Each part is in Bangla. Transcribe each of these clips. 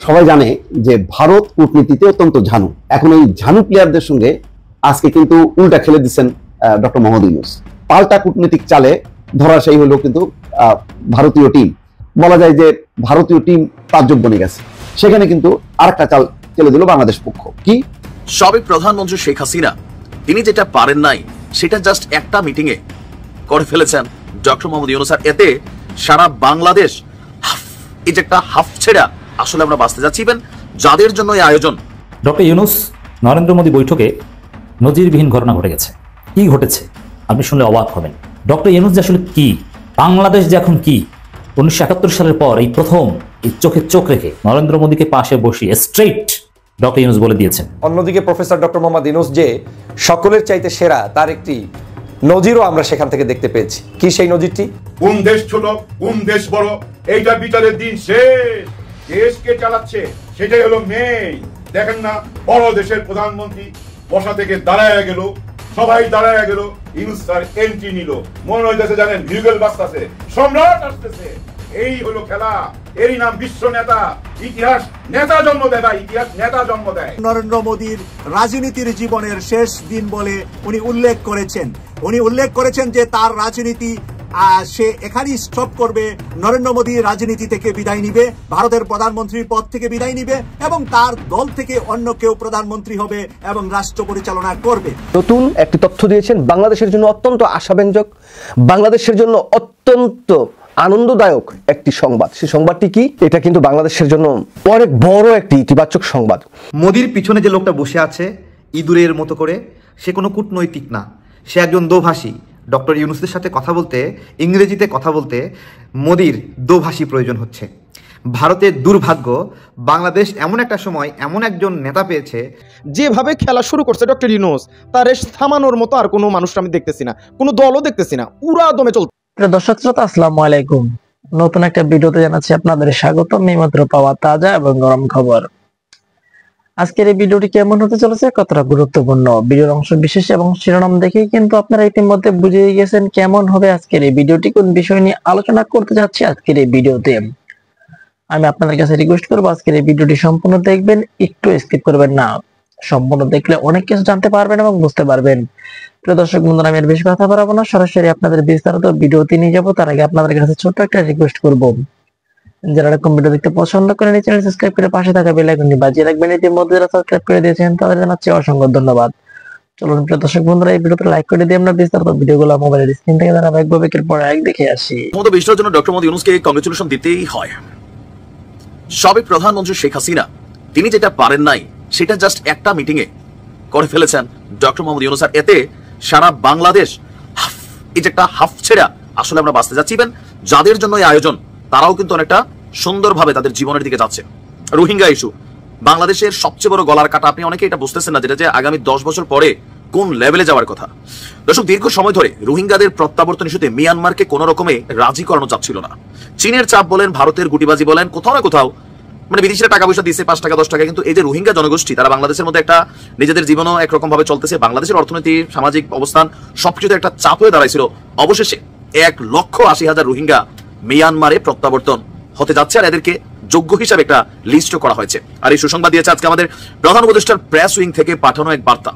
সবাই জানে যে ভারত কূটনীতিতে অত্যন্ত ঝানু। এখন এই ঝানু প্লেয়ারদের সঙ্গে আজকে কিন্তু উল্টা খেলে দিচ্ছেন ডক্টর মোহাম্মদ ইউনূস। পাল্টা কূটনীতিক চালে ধরাশায়ী হলো কিন্তু ভারতীয় টিম। বলা যায় যে ভারতীয় টিম তাজ্জব বনে গেছে। সেখানে কিন্তু আরেকটা চাল খেলে দিল বাংলাদেশ পক্ষ। কি? সাবেক প্রধানমন্ত্রী শেখ হাসিনা তিনি যেটা পারেন নাই সেটা জাস্ট একটা মিটিং এ করে ফেলেছেন ডক্টর মোহাম্মদ ইউনূস। আর এতে সারা বাংলাদেশ এই যে একটা হাফ ছেড়া আসলে আমরা বাঁচতে যাচ্ছি। যাদের জন্য এই আয়োজন। ডক্টর ইউনূস নরেন্দ্র মোদী বৈঠকে নজিরবিহীন ঘটনা ঘটে গেছে। কি ঘটেছে আপনি শুনলে অবাক হবেন। ডক্টর ইউনূস যে আসলে কি, বাংলাদেশ যে এখন কি, 1971 সালের পর এই প্রথম এই চোখে চোখ রেখে নরেন্দ্র মোদীকে পাশে বসিয়ে স্ট্রেইট ডক্টর ইউনূস বলে দিয়েছেন। অন্যদিকে প্রফেসর ডক্টর মোহাম্মদ ইউনূস যে সকলের চাইতে সেরা তার একটি নজিরও আমরা সেখান থেকে দেখতে পেয়েছি। কি সেই নজিরটি? কোন দেশ ছোট কোন দেশ বড় এইটা বিচারের দিন শেষ। দেশকে চালাচ্ছে সেটাই হলো মেইন। দেখেন না, বড় দেশের প্রধানমন্ত্রী বসা থেকে দাঁড়ায় গেল, সবাই দাঁড়ায় গেল, ইউনূস স্যার এন্ট্রি নিল। মনে হইতেছে জানেন ভিউগেল বাজতেছে, সম্রাট আসতেছে। এই হলো খেলা, এরই নাম বিশ্ব নেতা। ইতিহাস নেতা জন্ম দেয়, ইতিহাস নেতা জন্ম দেয়। নরেন্দ্র মোদীর রাজনীতির জীবনের শেষ দিন বলে উনি উল্লেখ করেছেন যে তার রাজনীতি সে এখানেই স্টপ করবে। নরেন্দ্র মোদী রাজনীতি থেকে বিদায় নিবে, ভারতের প্রধানমন্ত্রীর পদ থেকে বিদায় নিবে এবং তার দল থেকে অন্য কেউ প্রধানমন্ত্রী হবে এবং রাষ্ট্র পরিচালনা করবে। নতুন একটি তথ্য দিয়েছেন, বাংলাদেশের জন্য অত্যন্ত আশাব্যঞ্জক, বাংলাদেশের জন্য অত্যন্ত আনন্দদায়ক একটি সংবাদ। সেই সংবাদটি কি? এটা কিন্তু বাংলাদেশের জন্য অনেক বড় একটি ইতিবাচক সংবাদ। মোদির পিছনে যে লোকটা বসে আছে ইঁদুরের মতো করে, সে কোনো কূটনৈতিক না, সে একজন দোভাষী। ডক্টর ইউনূসের সাথে কথা বলতে, ইংরেজিতে কথা বলতে মোদির দোভাষী প্রয়োজন হচ্ছে। ভারতের দুর্ভাগ্য, বাংলাদেশ এমন একটা সময় এমন একজন নেতা পেয়েছে। যেভাবে খেলা শুরু করছে ডক্টর ইউনূস, তার রেশ থামানোর মতো আর কোনো মানুষ আমি দেখতেছি না, কোনো দলও দেখতেছি না, উড়া দমে চলছে। দর্শক শ্রোতা, আসসালামু আলাইকুম। নতুন একটা ভিডিওতে জানাচ্ছি আপনাদের স্বাগতম। এইমাত্র পাওয়া তাজা এবং গরম খবর। আজকের এই ভিডিওটি কেমন হতে চলেছে, কতটা গুরুত্বপূর্ণ, ভিডিওর অংশ বিশেষ এবং শিরোনাম দেখেই কিন্তু আপনারা ইতিমধ্যে বুঝে গেছেন কেমন হবে আজকের এই ভিডিওটি, কোন বিষয় নিয়ে আলোচনা করতে যাচ্ছি আজকের এই ভিডিওতে। আমি আপনাদের কাছে রিকোয়েস্ট করবো আজকের এই ভিডিওটি সম্পূর্ণ দেখবেন, একটু স্কিপ করবেন না। সম্পূর্ণ দেখলে অনেক কিছু জানতে পারবেন এবং বুঝতে পারবেন। প্রিয় দর্শক বন্ধুরা, আমি আর বেশি কথা বাড়াবো না, সরাসরি আপনাদের বিস্তারিত ভিডিওতে নিয়ে যাবো। তার আগে আপনাদের কাছে ছোট্ট একটা রিকোয়েস্ট করবো, যারা এরকম ভিডিও দেখতে পছন্দ করেন চ্যানেল সাবস্ক্রাইব করে পাশে থাকা বেল আইকনটি বাজিয়ে রাখবেন। ইতিমধ্যে যারা সাবস্ক্রাইব করে দিয়েছেন তাদের জানাচ্ছি অসংখ্য ধন্যবাদ। চলুন প্রিয় দর্শক বন্ধুরা, এই ভিডিওতে লাইক করে দিয়ে আমরা বিস্তারিত ভিডিওগুলো মোবাইলের স্ক্রিন থেকে ধারাবাহিকভাবে একের পর এক দেখে আসি। ক্ষমতা বিস্তারের জন্য ডক্টর মোহাম্মদ ইউনূসকে কংগ্রেচুলেশন দিতেই হয়। সাবেক প্রধানমন্ত্রী শেখ হাসিনা তিনি যেটা পারেন নাই সেটা জাস্ট একটা মিটিং এ করে ফেলেছেন ডক্টর মোহাম্মদ ইউনূস। আর এতে সারা বাংলাদেশ এই যে একটা হাফ ছেড়া আসলে আমরা বাঁচতে যাচ্ছি। যাদের জন্য এই আয়োজন তারাও কিন্তু অনেকটা সুন্দরভাবে তাদের জীবনের দিকে যাচ্ছে। রোহিঙ্গা ইস্যু বাংলাদেশের সবচেয়ে বড় গলার কাটা। আপনি অনেকে এটা বুঝতেছেন না, যেটা যে আগামী 10 বছর পরে কোন লেভেলে যাওয়ার কথা। দর্শক, দীর্ঘ সময় ধরে রোহিঙ্গাদের প্রত্যাবর্তন ইস্যুতে মিয়ানমারকে কোনো রকমে রাজি করানো যাচ্ছিল না। চীনের চাপ বলেন, ভারতের গুটিবাজি বলেন, কোথাও না কোথাও বিদেশিরা টাকা পয়সা দিচ্ছে 5 টাকা 10 টাকা, কিন্তু এই যে রোহিঙ্গা জনগোষ্ঠী তারা বাংলাদেশের মধ্যে একটা নিজেদের জীবনও একরকম ভাবে চলতেছে। বাংলাদেশের অর্থনীতি, সামাজিক অবস্থান সবকিছুতে একটা চাপ হয়ে দাঁড়াইছিল। অবশেষে 1,80,000 রোহিঙ্গা মিয়ানমারে প্রত্যাবর্তন হতে যাচ্ছে, আর এদেরকে যোগ্য হিসাবে একটা লিস্ট করা হয়েছে। আর এই সুসংবাদ দিয়েছে আজকে আমাদের প্রধান উপদেষ্টার প্রেস উইং থেকে পাঠানো এক বার্তা।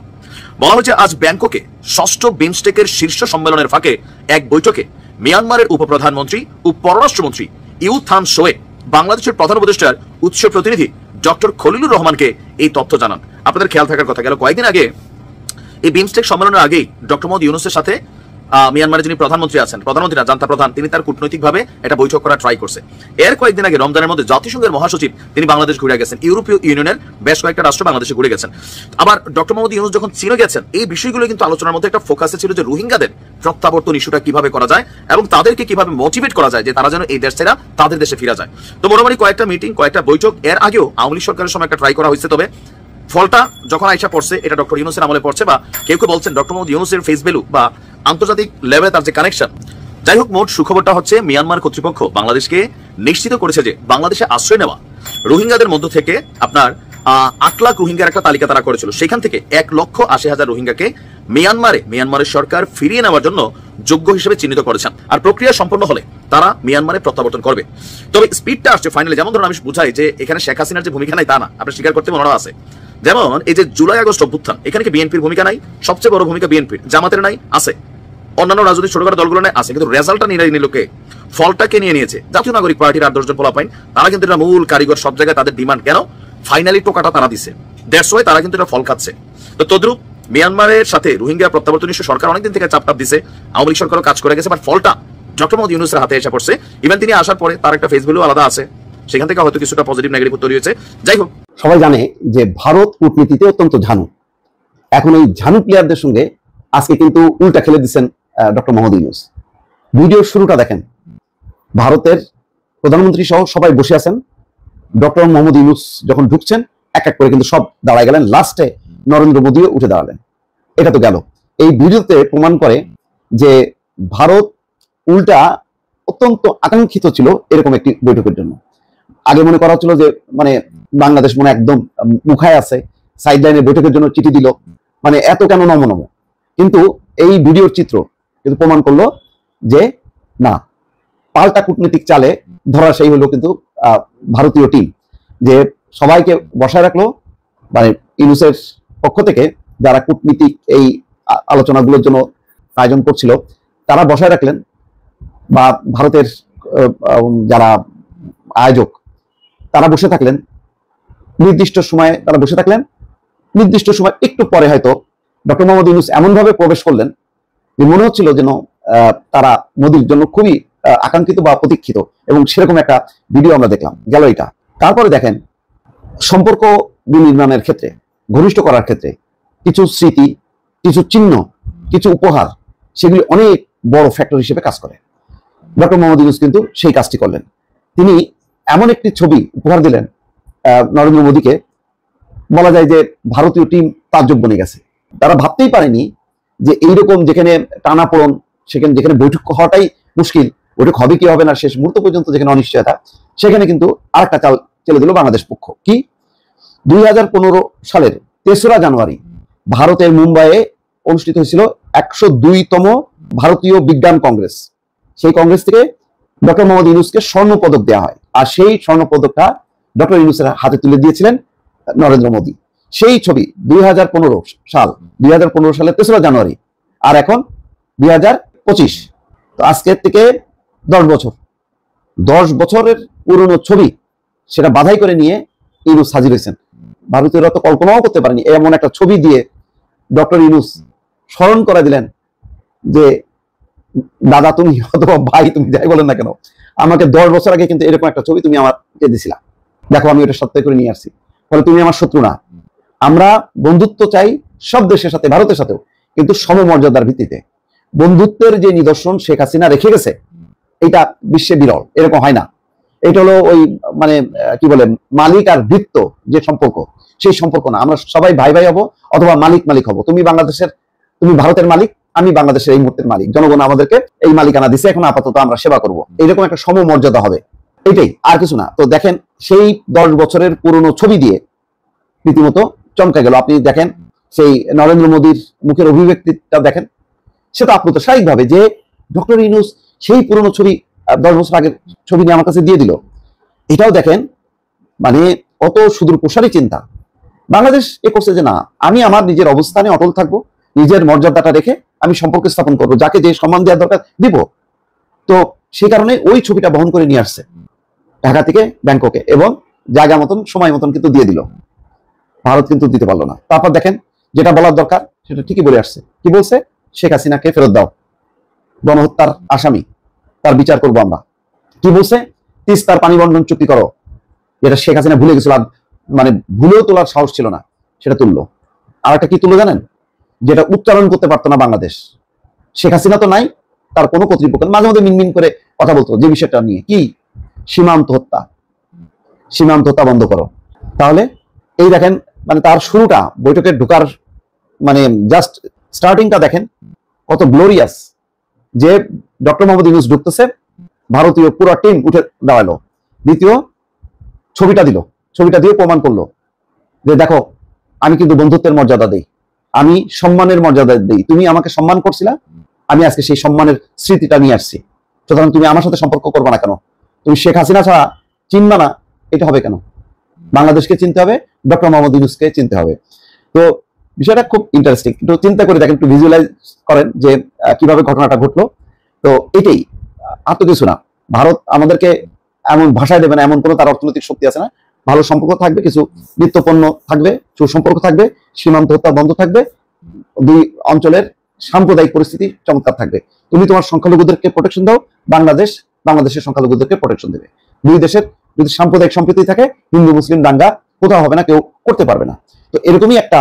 বলা হয়েছে, আজ ব্যাংককে 6ষ্ঠ বিমস্টেকের শীর্ষ সম্মেলনের ফাঁকে এক বৈঠকে মিয়ানমারের উপপ্রধানমন্ত্রী ও পররাষ্ট্রমন্ত্রী ইউ থান সোয়ে বাংলাদেশের প্রধান উপদেষ্টার উৎস প্রতিনিধি ডক্টর খলিলুর রহমানকে এই তথ্য জানান। আপনাদের খেয়াল থাকার কথা, গেল কয়েকদিন আগে এই বিমস্টেক সম্মেলনের আগেই ডক্টর মোহাম্মদ ইউনূসের সাথে মিয়ানমারের যিনি প্রধানমন্ত্রী আছেন, প্রধানমন্ত্রী না জান্তা প্রধান, তিনি তার কূটনৈতিকভাবে একটা বৈঠক করা ট্রাই করছে। এর কয়েকদিন আগে রমজানের মধ্যে জাতিসংঘের মহাসচিব তিনি বাংলাদেশ ঘুরে গেছেন, ইউরোপীয় ইউনিয়নের বেশ কয়েকটা রাষ্ট্র বাংলাদেশে ঘুরে গেছেন। আবার ডক্টর মোহাম্মদ ইউনূস যখন চীনে গেছেন, এই বিষয়গুলো কিন্তু আলোচনার মধ্যে একটা ফোকাসে ছিল যে রোহিঙ্গাদের প্রত্যাবর্তন ইস্যুটা কিভাবে করা যায় এবং তাদেরকে কিভাবে মোটিভেট করা যায় যে তারা যেন এই দেশ ছেড়ে তাদের দেশে ফিরে যায়। তো মোটামুটি কয়েকটা মিটিং, কয়েকটা বৈঠক এর আগেও আওয়ামী লীগ সরকারের সময় একটা ট্রাই করা হয়েছে। তবে ফলটা যখন আইসা পড়ছে, এটা ডক্টর ইউনূসের আমলে পড়ছে, বা কেউ কেউ বলছেন ডক্টর মোহাম্মদ ইউনূসের ফেস ভ্যালু বা আন্তর্জাতিক লেভেলে তার যে কানেকশন। যাই হোক, মোট সুখবরটা হচ্ছে মিয়ানমার কর্তৃপক্ষ বাংলাদেশকে নিশ্চিত করেছে যে বাংলাদেশে আশ্রয় নেওয়া রোহিঙ্গাদের মধ্য থেকে আপনার 8 লাখ রোহিঙ্গার একটা তালিকা তারা করেছিল। সেখান থেকে 1,80,000 রোহিঙ্গাকে মিয়ানমারের সরকার ফিরিয়ে নেওয়ার জন্য যোগ্য হিসেবে চিহ্নিত করেছেন। আর প্রক্রিয়া সম্পন্ন হলে তারা মিয়ানমারে প্রত্যাবর্তন করবে। তবে স্পিডটা আসছে ফাইনালি, যেমন ধরুন আমি বুঝাই যে এখানে শেখ হাসিনার যে ভূমিকা নাই তা না, আপনি স্বীকার করতে মনে আছে। যেমন এই যে জুলাই আগস্ট অভ্যুত্থান, এখানে কি বিএনপির ভূমিকা নাই? সবচেয়ে বড় ভূমিকা বিএনপির, জামাতের নাই? আছে। অন্যান্য রাজনৈতিক ছোটখাটো দলগুলো নাই? আছে। কিন্তু রেজাল্টটা নিয়ে নিল কে? ফলটাকে নিয়ে নিয়েছে জাতীয় নাগরিক পার্টির 8-10 জন পোলাপাইন। তারা কিন্তু এটা মূল কারিগর, সব জায়গায় তাদের ডিমান্ড। কেন? ফাইনালি টোকাটা তারা দিছে, দ্যাটস ওয়াই তারা কিন্তু এটা ফল খাচ্ছে। তো তদ্রুপ মিয়ানমারের সাথে রোহিঙ্গা প্রত্যাবর্তন ইস্যু সরকার অনেকদিন থেকে চাপ দিছে, আওয়ামী লীগ সরকারও কাজ করে গেছে, বাট ফলটা ডক্টর মোহাম্মদ ইউনূসের হাতে এসে পড়ছে। ইভেন তিনি আসার পরে তার একটা ফেস ভ্যালু আলাদা আছে, সেখান থেকে হয়তো কিছুটা পজিটিভ নেগেটিভ তৈরি হয়েছে। যাই হোক, সবাই জানে যে ভারত কূটনীতিতে অত্যন্ত ঝানু। এখন ওই ঝানু প্লেয়ারদের সঙ্গে আজকে কিন্তু উল্টা খেলে দিচ্ছেন ডক্টর মোহাম্মদ ইউনূস। ভিডিওর শুরুটা দেখেন, ভারতের প্রধানমন্ত্রী সহ সবাই বসে আছেন। ডক্টর মোহাম্মদ ইউনূস যখন ঢুকছেন এক এক করে কিন্তু সব দাঁড়ায় গেলেন, লাস্টে নরেন্দ্র মোদীও উঠে দাঁড়ালেন। এটা তো গেল। এই ভিডিওতে প্রমাণ করে যে ভারত উল্টা অত্যন্ত আকাঙ্ক্ষিত ছিল এরকম একটি বৈঠকের জন্য। আগে মনে করা হচ্ছিল যে মানে বাংলাদেশ মনে একদম মুখায় আছে, সাইড লাইনে বৈঠকের জন্য চিঠি দিল, মানে এত কেন নম। কিন্তু এই ভিডিওর চিত্র কিন্তু প্রমাণ করলো যে না, পাল্টা কূটনীতিক চালে ধরাশায়ী হলো কিন্তু ভারতীয় টিম, যে সবাইকে বসায় রাখলো। মানে ইউনূসের পক্ষ থেকে যারা কূটনীতিক এই আলোচনাগুলোর জন্য আয়োজন করছিল তারা বসায় রাখলেন, বা ভারতের যারা আয়োজক তারা বসে থাকলেন নির্দিষ্ট সময়ে, তারা বসে থাকলেন নির্দিষ্ট সময় একটু পরে হয়তো ডক্টর মোহাম্মদ ইউনূস এমনভাবে প্রবেশ করলেন যে মনে হচ্ছিল যেন তারা মোদির জন্য খুবই আকাঙ্ক্ষিত বা প্রতীক্ষিত, এবং সেরকম একটা ভিডিও আমরা দেখলাম। গেল এটা। তারপরে দেখেন সম্পর্ক বিনির্মাণের ক্ষেত্রে, ঘনিষ্ঠ করার ক্ষেত্রে কিছু স্মৃতি, কিছু চিহ্ন, কিছু উপহার, সেগুলি অনেক বড় ফ্যাক্টর হিসেবে কাজ করে। ডক্টর মোহাম্মদ ইউনূস কিন্তু সেই কাজটি করলেন। তিনি এমন একটি ছবি উপহার দিলেন নরেন্দ্র মোদীকে, বলা যায় যে ভারতীয় টিম তাজ্জব বনে গেছে। তারা ভাবতেই পারেনি যে এইরকম যেখানে টানাপোড়ন, সেখানে যেখানে বৈঠক হওয়াটাই মুশকিল, বৈঠক হবে কি হবে না শেষ মুহূর্ত পর্যন্ত যেখানে অনিশ্চয়তা, সেখানে কিন্তু আরেকটা চাল চেলে দিল বাংলাদেশ পক্ষ। কি? 2015 সালের 3রা জানুয়ারি ভারতের মুম্বাইয়ে অনুষ্ঠিত হয়েছিল 102তম ভারতীয় বিজ্ঞান কংগ্রেস। সেই কংগ্রেস থেকে ডক্টর মোহাম্মদ ইউনূসকে স্বর্ণ পদক দেওয়া হয়, আর সেই স্বর্ণ পদকটা ডক্টর ইউনূসের হাতে তুলে দিয়েছিলেন নরেন্দ্র মোদী। সেই ছবি 2015 সালের 3রা জানুয়ারি, আর এখন 2025। তো আজকের থেকে 10 বছরের পুরনো ছবি, সেটা বাধাই করে নিয়ে ইউনূস হাজির হয়েছেন। ভারতীয়রা তো কল্পনাও করতে পারেনি এমন একটা ছবি দিয়ে ডক্টর ইউনূস স্মরণ করে দিলেন যে দাদা তুমি অথবা ভাই তুমি যাই বলেন না কেন, আমাকে 10 বছর আগে কিন্তু এরকম একটা ছবি তুমি আমাকে দিছিলা, দেখো আমি এটা সত্য করে নিয়ে আসছি, ফলে তুমি আমার শত্রু না। আমরা বন্ধুত্ব চাই সব দেশের সাথে, ভারতের সাথেও, কিন্তু সমমর্যাদার ভিত্তিতে। বন্ধুত্বের যে নিদর্শন শেখ হাসিনা রেখে গেছে, এটা বিশ্বে বিরল, এরকম হয় না। এটা হলো ওই মানে কি বলে মালিক আর বৃত্ত যে সম্পর্ক, সেই সম্পর্ক না। আমরা সবাই ভাই ভাই হবো অথবা মালিক হবো। তুমি ভারতের মালিক, আমি বাংলাদেশের এই মুহূর্তের মালিক, জনগণ আমাদেরকে এই মালিকানা দিছে, এখন আপাতত আমরা সেবা করব, এইরকম একটা সমমর্যাদা হবে, এটাই, আর কিছু না। তো দেখেন সেই 10 বছরের পুরনো ছবি দিয়ে রীতিমতো চমকে গেল। আপনি দেখেন সেই নরেন্দ্র মোদীর মুখের অভিব্যক্তিটা দেখেন, সেটা আপ্লুত স্বাভাবিকভাবে যে ডক্টর ইউনূস সেই পুরনো ছবি 10 বছর আগের ছবি নিয়ে আমার কাছে দিয়ে দিল। এটাও দেখেন মানে কত সুদূর প্রসারী চিন্তা। বাংলাদেশ এ করছে যে না, আমি আমার নিজের অবস্থানে অটল থাকবো, নিজের মর্যাদাটা রেখে আমি সম্পর্ক স্থাপন করবো, যাকে যে সম্মান দেওয়ার দরকার দিব। তো সেই কারণে ওই ছবিটা বহন করে নিয়ে আসছে ঢাকা থেকে ব্যাংককে, এবং জায়গা মতন সময় মতন কিন্তু দিয়ে দিল। ভারত কিন্তু দিতে পারলো না। তারপর দেখেন যেটা বলার দরকার সেটা ঠিকই বলে আসছে। কি বলছে? শেখ হাসিনাকে ফেরত দাও, গণহত্যার আসামি, তার বিচার করবো আমরা। কি বলছে? তিস্তার পানি বন্টন চুক্তি করো, যেটা শেখ হাসিনা ভুলে গেছিল, মানে ভুলেও তোলার সাহস ছিল না, সেটা তুললো। আর একটা কি তুললো জানেন? যেটা উচ্চারণ করতে পারতো না বাংলাদেশ। শেখ হাসিনা তো নাই, তার কোনো কর্তৃপক্ষ মাঝে মধ্যে মিনমিন করে কথা বলতো যে বিষয়টা নিয়ে, কি সীমান্ত হত্যা বন্ধ করো। তাহলে এই দেখেন মানে তার শুরুটা, বৈঠকে ঢোকার মানে জাস্ট স্টার্টিংটা দেখেন কত গ্লোরিয়াস, যে ডক্টর মোহাম্মদ ইউনূস ঢুকতেছে, ভারতীয় পুরো টিম উঠে দাঁড়ালো। দ্বিতীয় ছবিটা দিয়ে প্রমাণ করলো যে দেখো আমি কিন্তু বন্ধুত্বের মর্যাদা দেই, আমি সম্মানের মর্যাদা দেই, তুমি আমাকে সম্মান করছিলা, আমি আজকে সেই সম্মানের স্মৃতিটা নিয়ে আসছি। সুতরাং তুমি আমার সাথে সম্পর্ক করবে না কেন? তুমি শেখ হাসিনা ছাড়া চিনবা না, এটা হবে কেন? বাংলাদেশকে চিনতে হবে, ডক্টর মোহাম্মদ ইউনূসকে চিনতে হবে। তো বিষয়টা খুব ইন্টারেস্টিং, একটু চিন্তা করে দেখেন, একটু ভিজুয়ালাইজ করেন যে কিভাবে ঘটনাটা ঘটলো। তো এটাই, আর তো কিছু না। ভারত আমাদেরকে এমন ভাষায় দেবে না, এমন কোনো তার অর্থনৈতিক শক্তি আছে না। ভালো সম্পর্ক থাকবে, কিছু নিত্যপণ্য থাকবে, সুসম্পর্ক থাকবে, সীমান্ত হত্যা বন্ধ থাকবে, দুই অঞ্চলের সাম্প্রদায়িক পরিস্থিতি চমৎকার থাকবে। তুমি তোমার সংখ্যালঘুদেরকে প্রোটেকশন দাও, বাংলাদেশের সংখ্যালঘুদেরকে প্রোটেকশন দেবে। দুই দেশের যদি সাম্প্রদায়িক সম্প্রীতি থাকে, হিন্দু মুসলিম দাঙ্গা কোথাও হবে না, কেউ করতে পারবে না। তো এরকমই একটা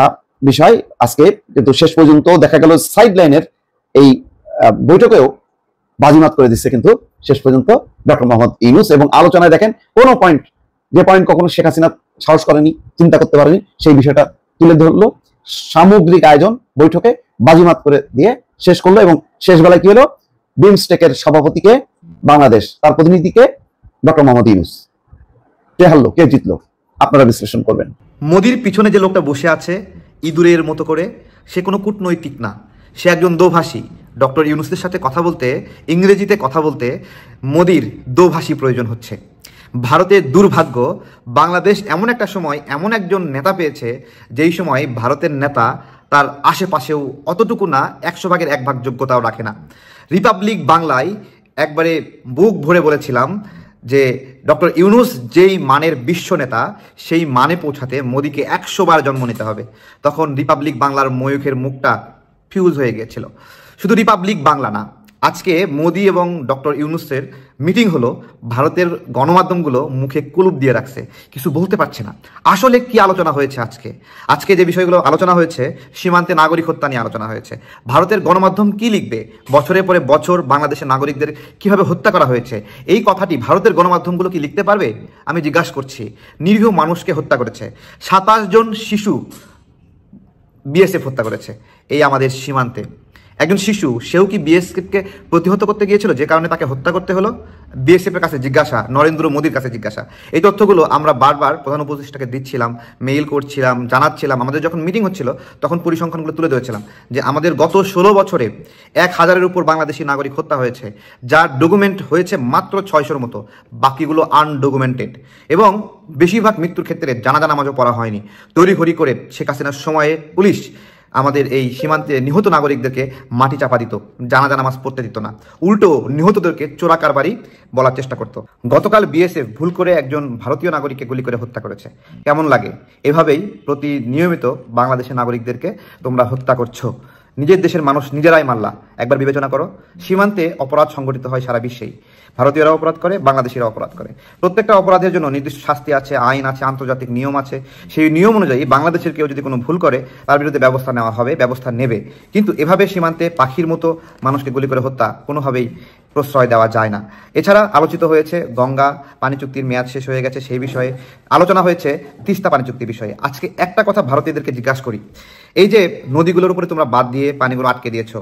বিষয় আজকে কিন্তু শেষ পর্যন্ত দেখা গেল সাইড লাইনের এই বৈঠকেও বাজিমাত করে দিচ্ছে কিন্তু শেষ পর্যন্ত ডক্টর মোহাম্মদ ইউনূস। এবং আলোচনায় দেখেন কোন পয়েন্ট, যে পয়েন্ট কখনো শেখ হাসিনা সাহস করেনি, চিন্তা করতে পারেনি, সেই বিষয়টা তুলে ধরলো। সামগ্রিক আয়োজন বৈঠকে বাজিমাত করে দিয়ে শেষ করলো। এবং শেষ বেলায় কি হলো, বিমস্টেকের সভাপতিকে বাংলাদেশ, তার প্রতিনিধিকে ডক্টর মোহাম্মদ ইউনূস। কে হারলো, কে জিতলো, আপনারা বিশ্লেষণ করবেন। মোদির পিছনে যে লোকটা বসে আছে ইঁদুরের মতো করে, সে কোনো কূটনৈতিক না, সে একজন দোভাষী। ডক্টর ইউনূসের সাথে কথা বলতে, ইংরেজিতে কথা বলতে মোদির দোভাষী প্রয়োজন হচ্ছে। ভারতের দুর্ভাগ্য, বাংলাদেশ এমন একটা সময় এমন একজন নেতা পেয়েছে, যেই সময় ভারতের নেতা তার আশেপাশেও অতটুকু না, 100%1 যোগ্যতাও রাখে না। রিপাবলিক বাংলায় একবারে বুক ভরে বলেছিলাম যে ডক্টর ইউনূস যেই মানের বিশ্ব নেতা, সেই মানে পৌঁছাতে মোদিকে 100 বার জন্ম নিতে হবে। তখন রিপাবলিক বাংলার ময়ূখের মুখটা ফিউজ হয়ে গিয়েছিল। শুধু রিপাবলিক বাংলা না, আজকে মোদি এবং ডক্টর ইউনূসের মিটিং হলো, ভারতের গণমাধ্যমগুলো মুখে কুলুপ দিয়ে রাখছে, কিছু বলতে পারছে না। আসলে কি আলোচনা হয়েছে আজকে যে বিষয়গুলো আলোচনা হয়েছে, সীমান্তে নাগরিক হত্যা নিয়ে আলোচনা হয়েছে। ভারতের গণমাধ্যম কি লিখবে, বছরের পরে বছর বাংলাদেশের নাগরিকদের কিভাবে হত্যা করা হয়েছে, এই কথাটি ভারতের গণমাধ্যমগুলো কি লিখতে পারবে? আমি জিজ্ঞাসা করছি। নিরীহ মানুষকে হত্যা করেছে, 27 জন শিশু বিএসএফ হত্যা করেছে এই আমাদের সীমান্তে। একজন শিশু, সেও কি বিএসএফকে প্রতিহত করতে গিয়েছিল, যে কারণে তাকে হত্যা করতে হলো? বিএসএফের কাছে জিজ্ঞাসা, নরেন্দ্র মোদীর কাছে জিজ্ঞাসা। এই তথ্যগুলো আমরা বারবার প্রধান উপদেষ্টাকে দিচ্ছিলাম, মেইল করছিলাম, জানাচ্ছিলাম। আমাদের যখন মিটিং হচ্ছিল তখন পরিসংখ্যানগুলো তুলে ধরেছিলাম যে আমাদের গত 16 বছরে 1000-এর উপর বাংলাদেশি নাগরিক হত্যা হয়েছে, যার ডকুমেন্ট হয়েছে মাত্র 600-র মতো, বাকিগুলো আনডকুমেন্টেড। এবং বেশিরভাগ মৃত্যুর ক্ষেত্রে জানাজা নামাজও পড়া হয়নি। তড়িঘড়ি করে শেখ হাসিনার সময়ে পুলিশ আমাদের এই সীমান্তে নিহত নাগরিকদেরকে মাটি চাপা দিত, জানাজা নামাজ পড়তে দিত না, উল্টো নিহতদেরকে চোরা কারবারি বলার চেষ্টা করত। গতকাল বিএসএফ ভুল করে একজন ভারতীয় নাগরিককে গুলি করে হত্যা করেছে। কেমন লাগে? এভাবেই নিয়মিত বাংলাদেশের নাগরিকদেরকে তোমরা হত্যা করছো। নিজের দেশের মানুষ নিজেরাই মারলা। একবার বিবেচনা করো, সীমান্তে অপরাধ সংগঠিত হয় সারা বিশ্বেই। ভারতীয়রা অপরাধ করে, বাংলাদেশিরা অপরাধ করে। প্রত্যেকটা অপরাধের জন্য নির্দিষ্ট শাস্তি আছে, আইন আছে, আন্তর্জাতিক নিয়ম আছে। সেই নিয়ম অনুযায়ী বাংলাদেশের কেউ যদি কোনো ভুল করে, তার বিরুদ্ধে ব্যবস্থা নেওয়া হবে, ব্যবস্থা নেবে। কিন্তু এভাবে সীমান্তে পাখির মতো মানুষকে গুলি করে হত্যা কোনোভাবেই প্রশ্রয় দেওয়া যায় না। এছাড়া আলোচিত হয়েছে গঙ্গা পানি চুক্তির মেয়াদ শেষ হয়ে গেছে, সেই বিষয়ে আলোচনা হয়েছে, তিস্তা পানি চুক্তি বিষয়ে। আজকে একটা কথা ভারতীয়দেরকে জিজ্ঞাসা করি, এই যে নদীগুলোর উপরে তোমরা বাদ দিয়ে পানিগুলো আটকে দিয়েছো,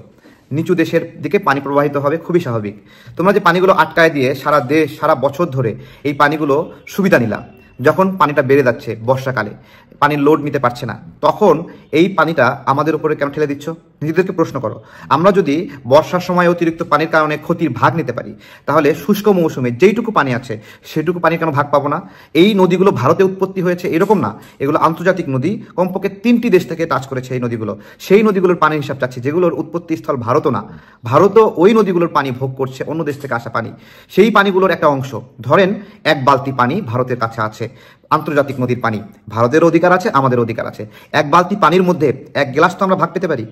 নিচু দেশের দিকে পানি প্রবাহিত হবে, খুবই স্বাভাবিক। তোমরা যে পানিগুলো আটকায় দিয়ে সারা দেশ সারা বছর ধরে এই পানিগুলো সুবিধা নিলা, যখন পানিটা বেড়ে যাচ্ছে বর্ষাকালে, পানির লোড নিতে পারছে না, তখন এই পানিটা আমাদের উপরে কেন ঠেলে দিচ্ছ? নিজেদেরকে প্রশ্ন করো। আমরা যদি বর্ষার সময় অতিরিক্ত পানির কারণে ক্ষতির ভাগ নিতে পারি, তাহলে শুষ্ক মৌসুমে যেইটুকু পানি আছে সেটুকু পানি কেন ভাগ পাবো না? এই নদীগুলো ভারতে উৎপত্তি হয়েছে এরকম না, এগুলো আন্তর্জাতিক নদী, কমপক্ষে 3টি দেশ থেকে টাচ করেছে এই নদীগুলো। সেই নদীগুলোর পানির হিসাব চাচ্ছি, যেগুলোর উৎপত্তি স্থল ভারতও না, ভারতও ওই নদীগুলোর পানি ভোগ করছে, অন্য দেশ থেকে আসা পানি। সেই পানিগুলোর একটা অংশ, ধরেন 1 বালতি পানি ভারতের কাছে আছে, আন্তর্জাতিক নদীর পানি, ভারতের অধিকার আছে, আমাদের অধিকার আছে। 1 বালতি পানির মধ্যে 1 গ্লাস তো আমরা ভাগ পেতে পারি।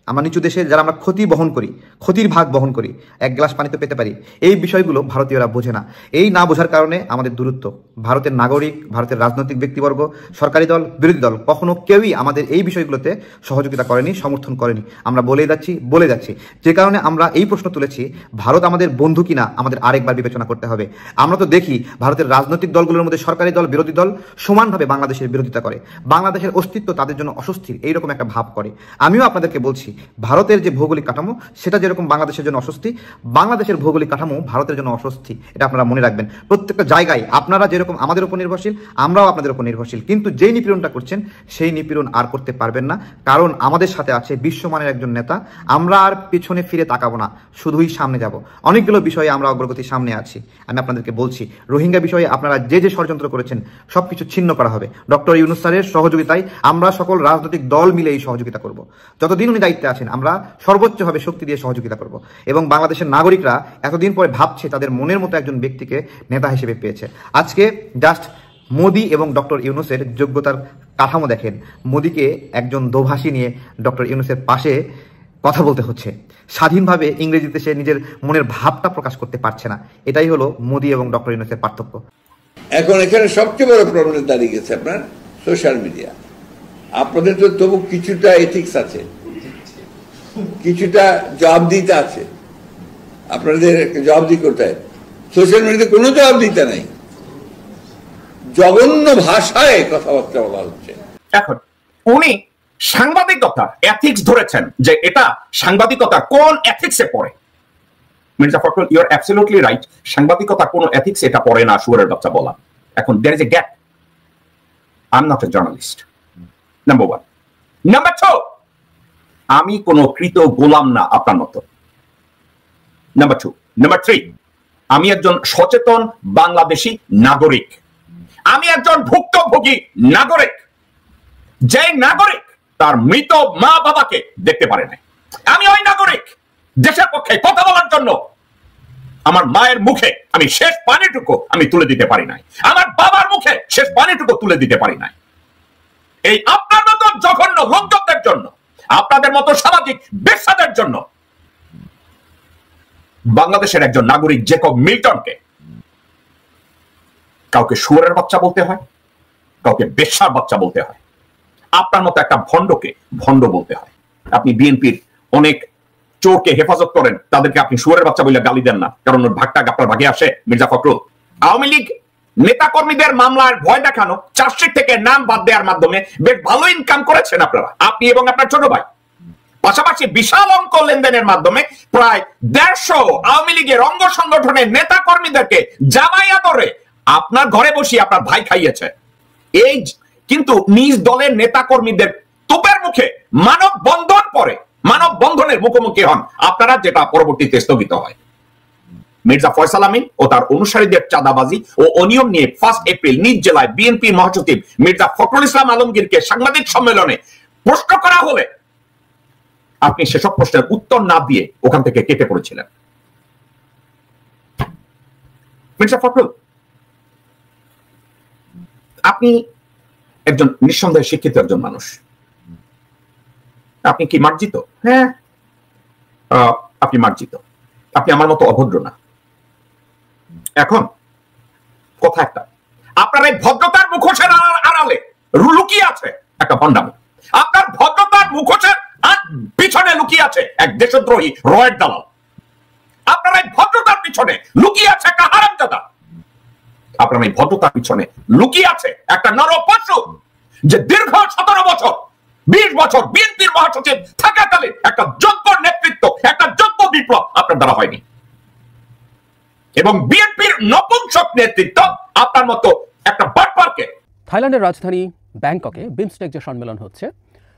আমরা নিচু দেশে যারা আমরা ক্ষতি বহন করি, ক্ষতির ভাগ বহন করি, 1 গ্লাস পানি তো পেতে পারি। এই বিষয়গুলো ভারতীয়রা বোঝে না। এই না বোঝার কারণে আমাদের দূরত্ব। ভারতের নাগরিক, ভারতের রাজনৈতিক ব্যক্তিবর্গ, সরকারি দল, বিরোধী দল কখনো কেউই আমাদের এই বিষয়গুলোতে সহযোগিতা করেনি, সমর্থন করেনি। আমরা বলে যাচ্ছি, যে কারণে আমরা এই প্রশ্ন তুলেছি, ভারত আমাদের বন্ধু কিনা আমাদের আরেকবার বিবেচনা করতে হবে। আমরা তো দেখি ভারতের রাজনৈতিক দলগুলোর মধ্যে সরকারি দল, বিরোধী দল সমানভাবে বাংলাদেশের বিরোধিতা করে, বাংলাদেশের অস্তিত্ব তাদের জন্য অস্বস্তির, এইরকম একটা ভাব করে। আমিও আপনাদেরকে বলছি, ভারতের যে ভৌগোলিক কাঠামো সেটা যেরকম বাংলাদেশের জন্য অস্বস্তি, বাংলাদেশের ভৌগোলিক কাঠামো ভারতের জন্য অস্বস্তি। এটা আপনারা মনে রাখবেন। প্রত্যেকটা জায়গায় আপনারা যেরকম আমাদের উপর নির্ভরশীল, আমরাও আপনাদের উপর নির্ভরশীল, কিন্তু যেই নিপীড়নটা করছেন সেই নিপীড়ন আর করতে পারবেন না, কারণ আমাদের সাথে আছে বিশ্বমানের একজন নেতা। আমরা আর পেছনে ফিরে তাকাবো না, শুধুই সামনে যাব। অনেকগুলো বিষয়ে আমরা অগ্রগতির সামনে আছি। আমি আপনাদেরকে বলছি, রোহিঙ্গা বিষয়ে আপনারা যে যে ষড়যন্ত্র করেছেন সবকিছু ছিন্ন করা হবে। ডক্টর ইউনূস স্যারের সহযোগিতায় আমরা সকল রাজনৈতিক দল মিলে এই সহযোগিতা করব। যতদিন উনি দায়িত্বে আছেন আমরা সর্বোচ্চভাবে শক্তি দিয়ে সহযোগিতা করব। এবং বাংলাদেশের নাগরিকরা এতদিন পরে ভাবছে তাদের মনের মতো একজন ব্যক্তিকে নেতা হিসেবে পেয়েছে। আজকে জাস্ট মোদি এবং ডক্টর ইউনূসের যোগ্যতার কাঠামো দেখেন। মোদিকে একজন দোভাষী নিয়ে ডক্টর ইউনূসের পাশে কথা বলতে হচ্ছে, স্বাধীনভাবে ইংরেজিতে সে নিজের মনের ভাবটা প্রকাশ করতে পারছে না। এটাই হলো মোদি এবং ডক্টর ইউনূসের পার্থক্য। এখন এখানে সবচেয়ে বড় প্রবলেম দাঁড়িয়ে গেছে আপনার সোশ্যাল মিডিয়া। আপনাদের তো তবু কিছুটা এথিক্স আছে, কিছুটা জবাবদিহিতা আছে, আপনাদের জবাবদিহি করতে হয়। সোশ্যাল মিডিয়াতে কোনো জবাবদিহিতা নাই, জঘন্য ভাষায় কথাবার্তা বলা হচ্ছে। এখন উনি সাংবাদিকতার এথিক্স ধরেছেন যে এটা সাংবাদিকতার কোন এথিক্সে পড়ে। Mirza Fakhrul, you are absolutely right, সাংবাদিকতা কোন এথিক্স এটা পড়ে না শুয়োরের বাচ্চা বলা। এখন there is a gap. I am not a journalist, number one. Number two, আমি কোনো কৃত গোলাম না আপনার মতো, নাম্বার টু। নাম্বার থ্রি, আমি একজন সচেতন বাংলাদেশি নাগরিক, আমি একজন ভুক্তভোগী নাগরিক, যে নাগরিক তার মৃত মা বাবাকে দেখতে পারে না। আমি ওই নাগরিক দেশের পক্ষে কথা বলার জন্য আমার মায়ের মুখে আমি শেষ পানিটুকু আমি তুলে দিতে পারি নাই, আমার বাবার মুখে শেষ পানিটুকু তুলে দিতে পারি নাই। এই আপনার মতো জঘন্য লোকজনদের জন্য, আপনাদের মতো সামাজিক বেশ্যাদের জন্য বাংলাদেশের একজন নাগরিক জেকব মিল্টনকে কাউকে শুয়োরের বাচ্চা বলতে হয়, কাউকে বেশ্যার বাচ্চা বলতে হয়, আপনার মতো একটা ভণ্ডকে ভণ্ড বলতে হয়। আপনি বিএনপির অনেক চোরকে হেফাজত করেন, তাদেরকে আপনি শুয়োরের বাচ্চা বলে গালি দেন না, কারণ ওর ভাগটা আপনার ভাগে আসে। মির্জা ফখরুল, আওয়ামী লীগ নেতা কর্মীদের মামলার ভয় দেখানো, চার্জশিট থেকে নাম বাদ দেওয়ার মাধ্যমে বেশ ভালো ইনকাম করেছেন আপনারা, আপনি এবং আপনার ছোট ভাই। পাশাপাশি বিশাল অঙ্ক লেনদেনের মাধ্যমে প্রায় 150 আওয়ামী লীগের অঙ্গ সংগঠনের নেতা কর্মীদেরকে জামাই আদরে আপনার ঘরে বসিয়ে আপনার ভাই খাইয়েছে। এই কিন্তু নিজ দলের নেতা কর্মীদের তোপের মুখে মানব বন্ধন পরে, মানব বন্ধনের মুখোমুখি হন আপনারা, যেটা পরবর্তীতে স্থগিত হয়। মির্জা ফয়সাল আমিন ও তার অনুসারীদের চাঁদাবাজি ও অনিয়ম নিয়ে 1 এপ্রিল নিজ জেলায় বিএনপি মহাসচিব মির্জা ফখরুল ইসলাম আলমগীরকে সাংবাদিক সম্মেলনে প্রশ্ন করা হলে আপনি সেসব প্রশ্নের উত্তর না দিয়ে ওখান থেকে কেটে পড়েছিলেন। মির্জা ফখরুল, আপনি একজন নিঃসন্দেহে শিক্ষিত একজন মানুষ, আপনি কি মার্জিত? হ্যাঁ, আপনি মার্জিত, আপনি আমার মতো অভদ্র না। এখন কথা একটা, আপনার এই ভদ্রতার মুখোশের আড়ালে লুকিয়ে আছে একটা ভণ্ডামি। আপনার ভদ্রতার মুখোশের পিছনে লুকিয়ে আছে এক দেশদ্রোহী রয়ের দালাল। আপনার এই ভদ্রতার পিছনে লুকিয়ে আছে একটা হারামজাদা। আপনার এই ভদ্রতার পিছনে লুকিয়ে আছে একটা নরপশু, যে দীর্ঘ 17 বছর 20 বছর বিএনপির মহাসচিব থাকাকালীন একটা যোগ্য নেতৃত্ব, একটা যোগ্য বিপ্লব আপনার দ্বারা হয়নি। এবং বিএনপির নপুংসক নেতৃত্ব আপনার মতো একটা বাটপারকে। থাইল্যান্ডের রাজধানী ব্যাংককে বিমস্টেক যে সম্মেলন হচ্ছে,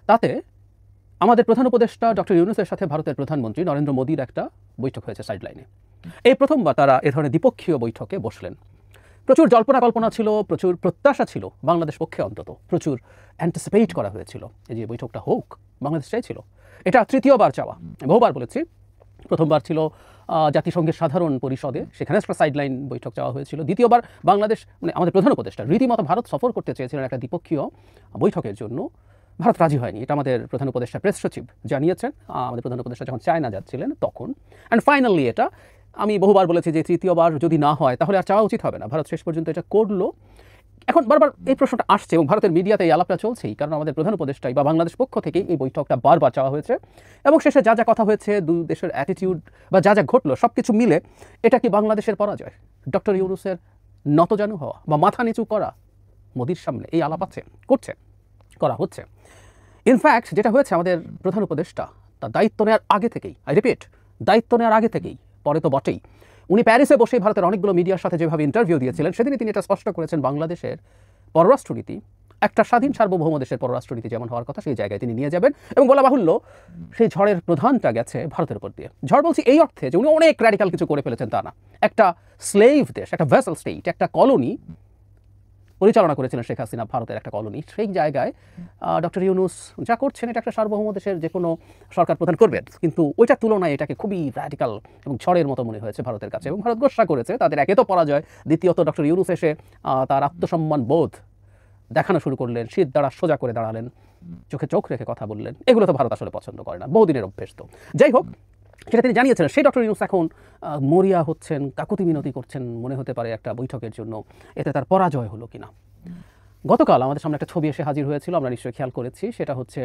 তাতে আমাদের প্রধান উপদেষ্টা ডক্টর ইউনূসের সাথে ভারতের প্রধানমন্ত্রী নরেন্দ্র মোদীর একটা বৈঠক হয়েছে সাইডলাইনে। এই প্রথমবার তারা এ ধরনের দ্বিপক্ষীয় বৈঠকে বসলেন। প্রচুর জল্পনা কল্পনা ছিল, প্রচুর প্রত্যাশা ছিল বাংলাদেশ পক্ষে, অন্তত প্রচুর অ্যান্টিসিপেট করা হয়েছিল এই যে বৈঠকটা হোক, বাংলাদেশ চাইছিল। এটা তৃতীয়বার চাওয়া, বহুবার বলেছি। প্রথমবার ছিল জাতিসংঘের সাধারণ পরিষদে, সেখানে একটা সাইডলাইন বৈঠক চাওয়া হয়েছিল। দ্বিতীয়বার বাংলাদেশ, মানে আমাদের প্রধান উপদেষ্টা রীতিমতো ভারত সফর করতে চেয়েছিলেন একটা দ্বিপক্ষীয় বৈঠকের জন্য, ভারত রাজি হয়নি। এটা আমাদের প্রধান উপদেষ্টা প্রেস সচিব জানিয়েছেন আমাদের প্রধান উপদেষ্টা যখন চায়না যাচ্ছিলেন তখন। অ্যান্ড ফাইনালি এটা আমি বহুবার বলেছি যে তৃতীয়বার যদি না হয় তাহলে আর চাওয়া উচিত হবে না। ভারত শেষ পর্যন্ত এটা করলো। এখন বারবার এই প্রশ্নটা আসছে এবং ভারতের মিডিয়াতে এই আলাপটা চলছেই, কারণ আমাদের প্রধান উপদেষ্টাই বা বাংলাদেশ পক্ষ থেকেই এই বৈঠকটা বারবার চাওয়া হয়েছে। এবং শেষে যা যা কথা হয়েছে, দুই দেশের অ্যাটিটিউড বা যা যা ঘটলো সব কিছু মিলে এটা কি বাংলাদেশের পরাজয়, ডক্টর ইউনূসের নতজানু হওয়া বা মাথা নিচু করা মোদির সামনে, এই আলাপ আছে, করা হচ্ছে। ইনফ্যাক্ট যেটা হয়েছে, আমাদের প্রধান উপদেষ্টা তার দায়িত্ব নেওয়ার আগে থেকেই, আই রিপিট, দায়িত্ব নেওয়ার আগে থেকেই, পরে তো বটেই, উনি প্যারিসে বসে ভারতের অনেকগুলো মিডিয়ার সাথে যেভাবে ইন্টারভিউ দিয়েছিলেন, সেদিনই তিনি এটা স্পষ্ট করেছেন বাংলাদেশের পররাষ্ট্রনীতি একটা স্বাধীন সার্বভৌম দেশের পররাষ্ট্রনীতি যেমন হওয়ার কথা সেই জায়গায় তিনি নিয়ে যাবেন। এবং বলা বাহুল্য সেই ঝড়ের প্রধানটা গেছে ভারতের উপর দিয়ে। ঝড় বলছি এই অর্থে যে উনি অনেক র্যাডিক্যাল কিছু করে ফেলেছেন তা না, একটা স্লেভ দেশ, একটা ভেসেল স্টেট, একটা কলোনি পরিচালনা করেছিলেন শেখ হাসিনা, ভারতের একটা কলোনি, সেই জায়গায় ডক্টর ইউনূস যা করছেন এটা একটা সার্বভৌম দেশের যে কোনো সরকার প্রধান করবেন, কিন্তু ওইটার তুলনায় এটাকে খুবই র্যাডিক্যাল এবং ঝড়ের মতো মনে হয়েছে ভারতের কাছে। এবং ভারত গোসা করেছে, তাদের একে তো পরাজয়, দ্বিতীয়ত ডক্টর ইউনূস এসে তার আত্মসম্মান বোধ দেখানো শুরু করলেন, শীত দ্বারা সোজা করে দাঁড়ালেন, চোখে চোখ রেখে কথা বললেন, এগুলো তো ভারত আসলে পছন্দ করে না, বহুদিনের অভ্যেস তো। যাই হোক, সেটা তিনি জানিয়েছেন। সেই ডক্টর ইউনূস এখন মরিয়া হচ্ছেন, কাকুতি মিনতি করছেন, মনে হতে পারে একটা বৈঠকের জন্য, এতে তার পরাজয় হলো কিনা। গতকাল আমাদের সামনে একটা ছবি এসে হাজির হয়েছিল, আমরা নিশ্চয়ই খেয়াল করেছি, সেটা হচ্ছে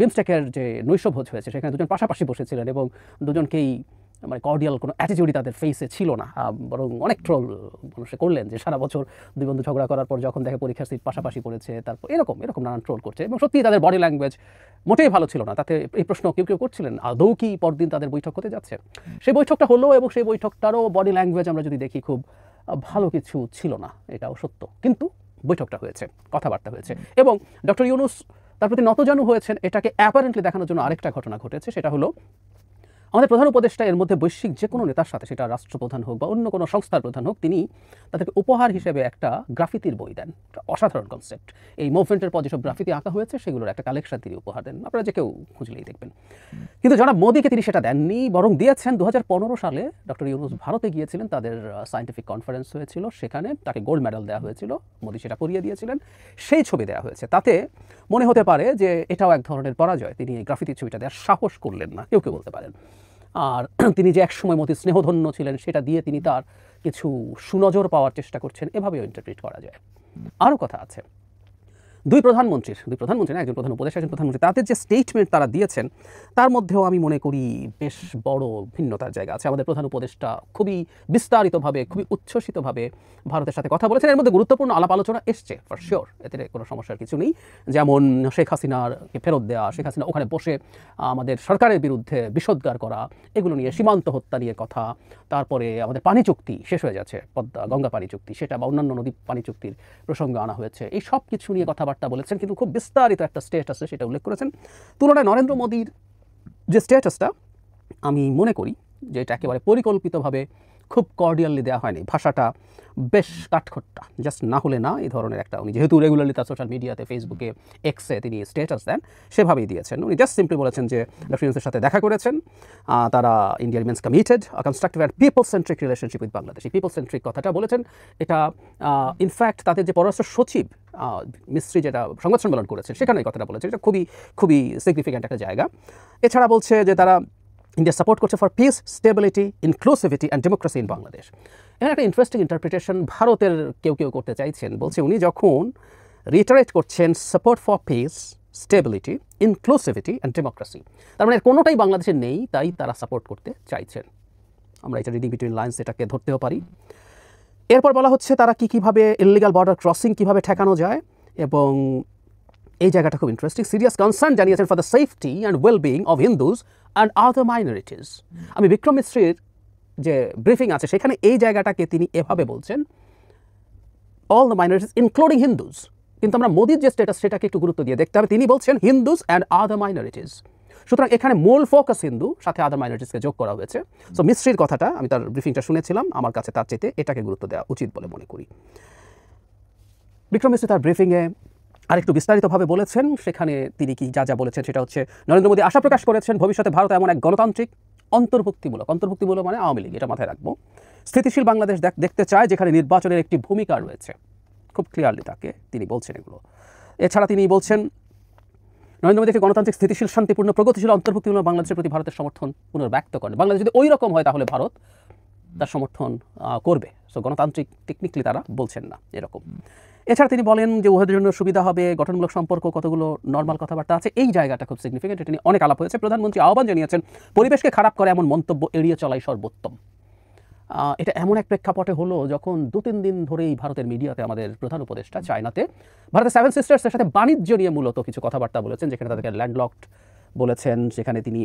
বিমস্টেকের যে নৈশভোজ হয়েছে সেখানে দুজন পাশাপাশি বসেছিলেন এবং দুজনকেই মানে কর্ডিয়াল কোনো অ্যাটিটিউডই তাদের ফেসে ছিল না, বরং অনেক ট্রোল মানুষে করলেন যে সারা বছর দুই বন্ধু ঝগড়া করার পর যখন দেখে পরীক্ষার সিট পাশাপাশি পড়েছে, তারপর এরকম নানান ট্রোল করছে। এবং সত্যিই তাদের বডি ল্যাঙ্গুয়েজ মোটেই ভালো ছিল না। তাতে এই প্রশ্ন কেউ কেউ করছিলেন, আদৌ কি পরদিন তাদের বৈঠক হতে যাচ্ছে? সেই বৈঠকটা হলো এবং সেই বৈঠকটারও বডি ল্যাঙ্গুয়েজ আমরা যদি দেখি খুব ভালো কিছু ছিল না, এটাও সত্য, কিন্তু বৈঠকটা হয়েছে, কথাবার্তা হয়েছে এবং ডক্টর ইউনূস তার প্রতি নতজানু হয়েছেন। এটাকে অ্যাপারেন্টলি দেখানোর জন্য আরেকটা ঘটনা ঘটেছে, সেটা হলো আমাদের প্রধান উপদেষ্টা এর মধ্যে বৈশ্বিক যে কোনো নেতার সাথে, সেটা রাষ্ট্রপ্রধান হোক বা অন্য কোনো সংস্থার প্রধান হোক, তিনি তাদেরকে উপহার হিসেবে একটা গ্রাফিতির বই দেন। অসাধারণ কনসেপ্ট। এই মুভমেন্টের পর যেসব গ্রাফিতি আঁকা হয়েছে সেগুলোর একটা কালেকশন তিনি উপহার দেন, আপনারা যে কেউ খুঁজলেই দেখবেন। কিন্তু জনাব মোদীকে তিনি সেটা দেননি, বরং দিয়েছেন 2015 সালে ডক্টর ইউনূস ভারতে গিয়েছিলেন, তাদের সায়েন্টিফিক কনফারেন্স হয়েছিল, সেখানে তাকে গোল্ড মেডেল দেওয়া হয়েছিল, মোদী সেটা পরিয়ে দিয়েছিলেন, সেই ছবি দেওয়া হয়েছে। তাতে মনে হতে পারে যে এটাও এক ধরনের পরাজয়, তিনি এই গ্রাফিতির ছবিটা দেওয়ার সাহস করলেন না, কেউ কেউ বলতে পারেন। আর তিনি যে একসময় মোদী স্নেহধন্য ছিলেন সেটা দিয়ে তিনি তার কিছু সুনজর পাওয়ার চেষ্টা করছেন, এভাবেও ইন্টারপ্রিট করা যায়। আরও কথা আছে, দুই প্রধানমন্ত্রী না, একজন প্রধান উপদেষ্টা, একজন প্রধানমন্ত্রী, তাদের যে স্টেটমেন্ট তারা দিয়েছেন তার মধ্যেও আমি মনে করি বেশ বড় ভিন্নতার জায়গা আছে। আমাদের প্রধান উপদেষ্টা খুবই বিস্তারিতভাবে, খুবই উচ্ছ্বসিতভাবে ভারতের সাথে কথা বলেছেন। এর মধ্যে গুরুত্বপূর্ণ আলাপ আলোচনা এসছে ফর শিওর, এতে কোনো সমস্যার কিছু নেই। যেমন শেখ হাসিনাকে ফেরত দেওয়া, শেখ হাসিনা ওখানে বসে আমাদের সরকারের বিরুদ্ধে বিষোদ্গার করা, এগুলো নিয়ে, সীমান্ত হত্যা নিয়ে কথা, তারপরে আমাদের পানি চুক্তি শেষ হয়ে যাচ্ছে, পদ্মা গঙ্গা পানি চুক্তি, সেটা বা অন্যান্য নদী পানি চুক্তির প্রসঙ্গ আনা হয়েছে, এই সব কিছু নিয়ে কথাবার্তা বলেছেন, কিন্তু খুব বিস্তারিত একটা স্ট্যাটাসে সেটা উল্লেখ করেছেন। তুলনায় নরেন্দ্র মোদীর যে স্ট্যাটাসটা, আমি মনে করি যে এটা একেবারে পরিকল্পিতভাবে খুব কর্ডিয়ালি দেওয়া হয়নি, ভাষাটা বেশ কাঠখোট্টা, জাস্ট না হলে না এই ধরনের একটা, উনি যেহেতু রেগুলারলি তার সোশ্যাল মিডিয়াতে, ফেসবুকে, এক্সে তিনি স্ট্যাটাস দেন, সেভাবেই দিয়েছেন। উনি জাস্ট সিম্পলি বলেছেন যে ডক্টর ইউনূসের সাথে দেখা করেছেন, তারা India remains committed constructive and people centric relationship with Bangladesh. এই পিপল সেন্ট্রিক কথাটা বলেছেন, এটা ইনফ্যাক্ট তাদের যে পররাষ্ট্র সচিব মিস্ত্রি যেটা সংবাদ সম্মেলন করেছেন সেখানে এই কথাটা বলেছে, এটা খুবই খুবই সিগনিফিক্যান্ট একটা জায়গা। এছাড়া বলছে যে তারা ইন্ডিয়া সাপোর্ট করছে for piece, stability, inclusivity and democracy in Bangladesh. এখানে একটা ইন্টারেস্টিং ইন্টারপ্রিটেশন ভারতের কেউ কেউ করতে চাইছেন, বলছে উনি যখন রিটারেট করছেন support for piece, stability, inclusivity and democracy, তার মানে কোনোটাই বাংলাদেশে নেই, তাই তারা সাপোর্ট করতে চাইছেন। আমরা এটা রিডিং বিটুইন লাইন্স এটাকে ধরতেও পারি। এরপর বলা হচ্ছে তারা কীভাবে ইললিগাল বর্ডার ক্রসিং কীভাবে ঠেকানো যায়, এবং এই জায়গাটা খুব ইন্টারেস্টিং। সিরিয়াস কনসার্ন জানিয়েছেন for the safety and wellbeing of Hindus and other minorities. আমি বিক্রম মিশ্রির যে ব্রিফিং আছে সেখানে এই জায়গাটাকে তিনি এভাবে বলছেন, all the minorities including Hindus, কিন্তু আমরা মোদির যে স্ট্যাটাস সেটাকে একটু গুরুত্ব দিয়ে দেখতে হবে। তিনি বলছেন হিন্দুজ অ্যান্ড আদার মাইনরিটিস, সুতরাং এখানে মূল ফোকাস হিন্দু, সাথে আদার মাইনরিটিসকে যোগ করা হয়েছে। সো মিস্ত্রির কথাটা আমি তার ব্রিফিংটা শুনেছিলাম, আমার কাছে তার চাইতে এটাকে গুরুত্ব দেওয়া উচিত বলে মনে করি। বিক্রম মিশ্রি তার ব্রিফিংয়ে আরেকটু বিস্তারিতভাবে বলেছেন, সেখানে তিনি কি যা যা বলেছেন সেটা হচ্ছে, নরেন্দ্র মোদী আশা প্রকাশ করেছেন ভবিষ্যতে ভারত এমন এক গণতান্ত্রিক অন্তর্ভুক্তিমূলক মানে আওয়ামী লীগ, এটা মাথায় রাখবো, স্থিতিশীল বাংলাদেশ দেখতে চায় যেখানে নির্বাচনের একটি ভূমিকা রয়েছে। খুব ক্লিয়ারলি তাকে তিনি বলছেন এগুলো। এছাড়া তিনি বলছেন নরেন্দ্র মোদী একটি গণতান্ত্রিক, স্থিতিশীল, শান্তিপূর্ণ, প্রগতিশীল, অন্তর্ভুক্তিমূলক বাংলাদেশের প্রতি ভারতের সমর্থন পুনর্ব্যক্ত করেন। বাংলাদেশ যদি ওই রকম হয় তাহলে ভারত তার সমর্থন করবে। সো গণতান্ত্রিক টেকনিক্যালি তারা বলছেন না এরকম। এছাড়া তিনি বলেন যে উভয়ের জন্য সুবিধা হবে, গঠনমূলক সম্পর্ক, কতগুলো নর্মাল কথাবার্তা আছে, এই জায়গাটা খুব সিগনিফিকেন্ট, এটা নিয়ে অনেক আলাপ হয়েছে। প্রধানমন্ত্রী আহ্বান জানিয়েছেন পরিবেশকে খারাপ করে এমন মন্তব্য এড়িয়ে চলাই সর্বোত্তম। এটা এমন এক প্রেক্ষাপটে হলো যখন 2-3 দিন ধরেই ভারতের মিডিয়াতে আমাদের প্রধান উপদেষ্টা চায়নাতে ভারতের 7 সিস্টার্সের সাথে বাণিজ্য নিয়ে মূলত কিছু কথাবার্তা বলেছেন, যেখানে তাদেরকে ল্যান্ডলকড বলেছেন, যেখানে তিনি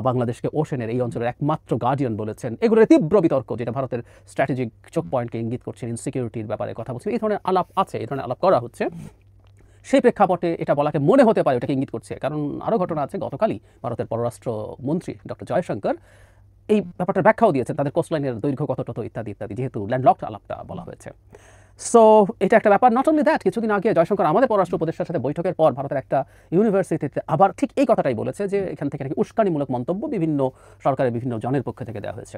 বাংলাদেশকে ওশেনের এই অঞ্চলের একমাত্র গার্ডিয়ান বলেছেন। এগুলোর তীব্র বিতর্ক, যেটা ভারতের স্ট্র্যাটেজিক চোখ পয়েন্টকে ইঙ্গিত করছেন, ইনসিকিউরিটির ব্যাপারে কথা বলছেন। এই ধরনের আলাপ আছে, এই ধরনের আলাপ করা হচ্ছে। সেই প্রেক্ষাপটে এটা বলাকে মনে হতে পারে ওটাকে ইঙ্গিত করছে, কারণ আরও ঘটনা আছে। গতকালই ভারতের পররাষ্ট্রমন্ত্রী ডক্টর জয়শঙ্কর এই ব্যাপারটার ব্যাখ্যাও দিয়েছেন, তাদের কোস্টলাইনের দৈর্ঘ্য কতটা ইত্যাদি ইত্যাদি, যেহেতু ল্যান্ডলকড আলাপটা বলা হয়েছে। সো এটা একটা ব্যাপার। নট অনলি দ্যাট, কিছুদিন আগে জয়শঙ্কর আমাদের পররাষ্ট্র উপদেষ্টার সাথে বৈঠকের পর ভারতের একটা ইউনিভার্সিটিতে আবার ঠিক এই কথাটাই বলেছে যে এখান থেকে নাকি উস্কানিমূলক মন্তব্য বিভিন্ন সরকারের বিভিন্ন জনের পক্ষ থেকে দেওয়া হয়েছে।